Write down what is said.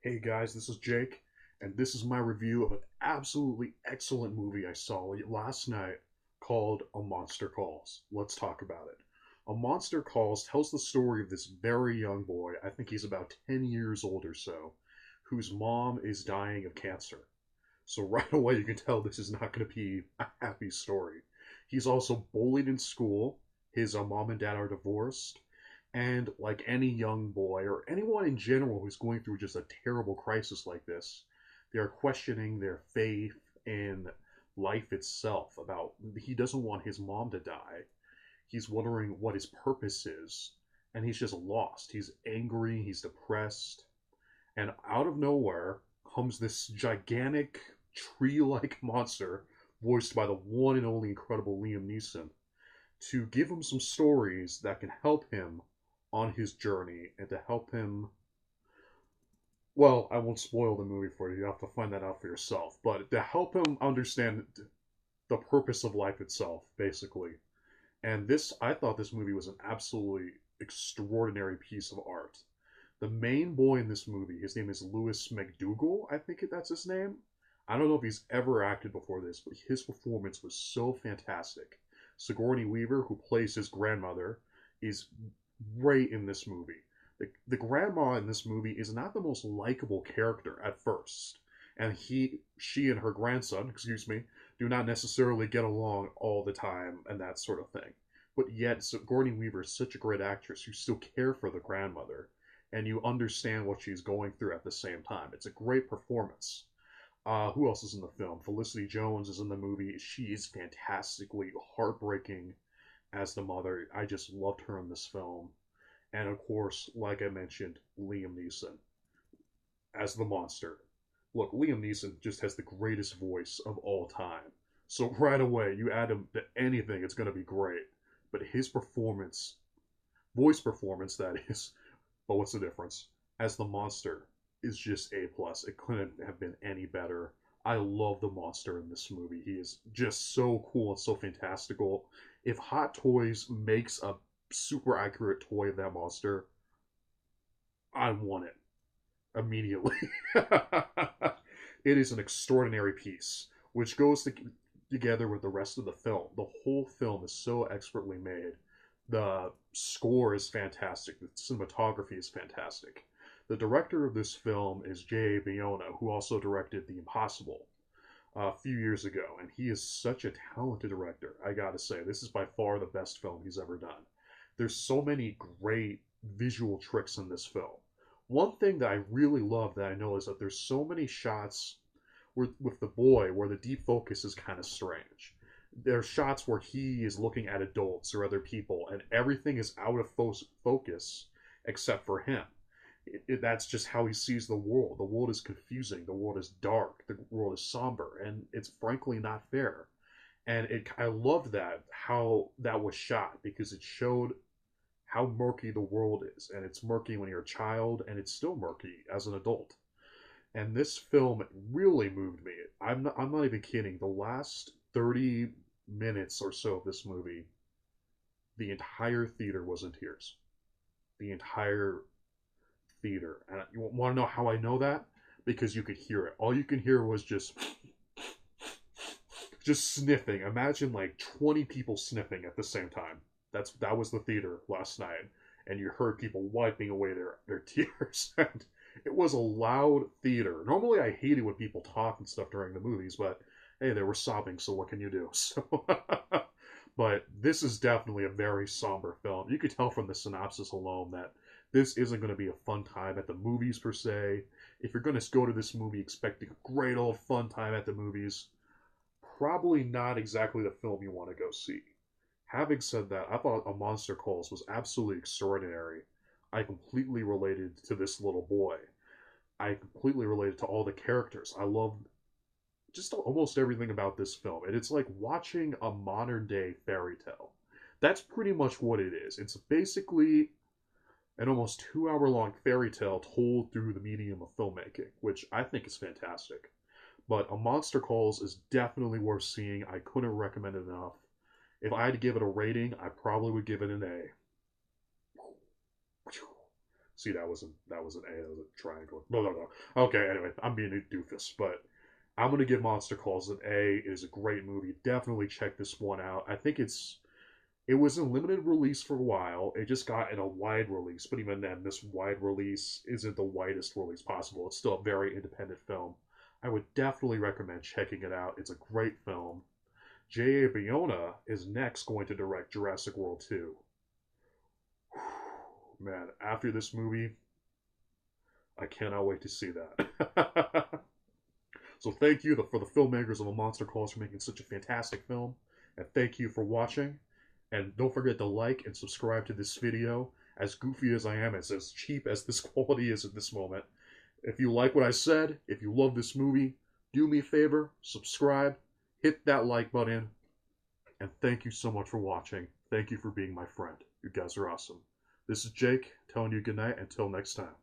Hey guys, this is Jake, and this is my review of an absolutely excellent movie I saw last night called A Monster Calls. Let's talk about it. A Monster Calls tells the story of this very young boy, I think he's about 10 years old or so, whose mom is dying of cancer. So right away you can tell this is not going to be a happy story. He's also bullied in school, his mom and dad are divorced, and like any young boy or anyone in general who's going through just a terrible crisis like this, they're questioning their faith in life itself. About he doesn't want his mom to die. He's wondering what his purpose is, and he's just lost. He's angry, he's depressed, and out of nowhere comes this gigantic tree-like monster voiced by the one and only incredible Liam Neeson to give him some stories that can help him on his journey and to help him. Well, I won't spoil the movie for you. You have to find that out for yourself. But to help him understand the purpose of life itself, basically. And I thought this movie was an absolutely extraordinary piece of art. The main boy in this movie, his name is Lewis McDougall, I think that's his name. I don't know if he's ever acted before this, but his performance was so fantastic. Sigourney Weaver, who plays his grandmother, is great in this movie. The grandma in this movie is not the most likable character at first, and she and her grandson, excuse me, do not necessarily get along all the time and that sort of thing. But yet, Sigourney Weaver is such a great actress. You still care for the grandmother, and you understand what she's going through at the same time. It's a great performance. Who else is in the film? Felicity Jones is in the movie. She is fantastically heartbreaking as the mother. I just loved her in this film. And of course, like I mentioned, Liam Neeson as the monster. Look, Liam Neeson just has the greatest voice of all time. So right away, you add him to anything, it's going to be great. But his performance, voice performance that is, but what's the difference? As the monster is just A plus. It couldn't have been any better. I love the monster in this movie. He is just so cool and so fantastical. If Hot Toys makes a super accurate toy of that monster, I want it immediately. It is an extraordinary piece, which goes together with the rest of the film. The whole film is so expertly made. The score is fantastic. The cinematography is fantastic. The director of this film is J.A. Bayona, who also directed The Impossible a few years ago, and he is such a talented director. I gotta say, this is by far the best film he's ever done. There's so many great visual tricks in this film. One thing that I really love that I know is that there's so many shots with the boy where the deep focus is kind of strange. There are shots where he is looking at adults or other people, and everything is out of focus except for him. That's just how he sees the world. The world is confusing. The world is dark. The world is somber, and it's frankly not fair. And I loved that how that was shot because it showed how murky the world is, and it's murky when you're a child, and it's still murky as an adult. And this film really moved me. I'm not even kidding. The last 30 minutes or so of this movie, the entire theater was in tears. The entire theater. And you want to know how I know that? Because you could hear it. All you can hear was just sniffing. Imagine like 20 people sniffing at the same time. That was the theater last night, and you heard people wiping away their tears. And it was a loud theater. Normally, I hate it when people talk and stuff during the movies, but hey, they were sobbing, so what can you do? So, but this is definitely a very somber film. You could tell from the synopsis alone that this isn't going to be a fun time at the movies per se. If you're going to go to this movie expecting a great old fun time at the movies, probably not exactly the film you want to go see. Having said that, I thought A Monster Calls was absolutely extraordinary. I completely related to this little boy. I completely related to all the characters. I loved just almost everything about this film. And it's like watching a modern day fairy tale. That's pretty much what it is. It's basically an almost 2 hour long fairy tale told through the medium of filmmaking, which I think is fantastic. But A Monster Calls is definitely worth seeing. I couldn't recommend it enough. If I had to give it a rating, I probably would give it an A. See, that was an A. That was a triangle. No, no, no. Okay, anyway, I'm being a doofus, but I'm gonna give Monster Calls an A. It is a great movie. Definitely check this one out. I think it was in limited release for a while. It just got in a wide release, but even then, this wide release isn't the widest release possible. It's still a very independent film. I would definitely recommend checking it out. It's a great film. J.A. Bayona is next going to direct Jurassic World 2. Man, after this movie, I cannot wait to see that. So thank you for the filmmakers of A Monster Calls for making such a fantastic film. And thank you for watching. And don't forget to like and subscribe to this video. As goofy as I am, it's as cheap as this quality is at this moment. If you like what I said, if you love this movie, do me a favor, subscribe, hit that like button, and thank you so much for watching. Thank you for being my friend. You guys are awesome. This is Jake, telling you goodnight until next time.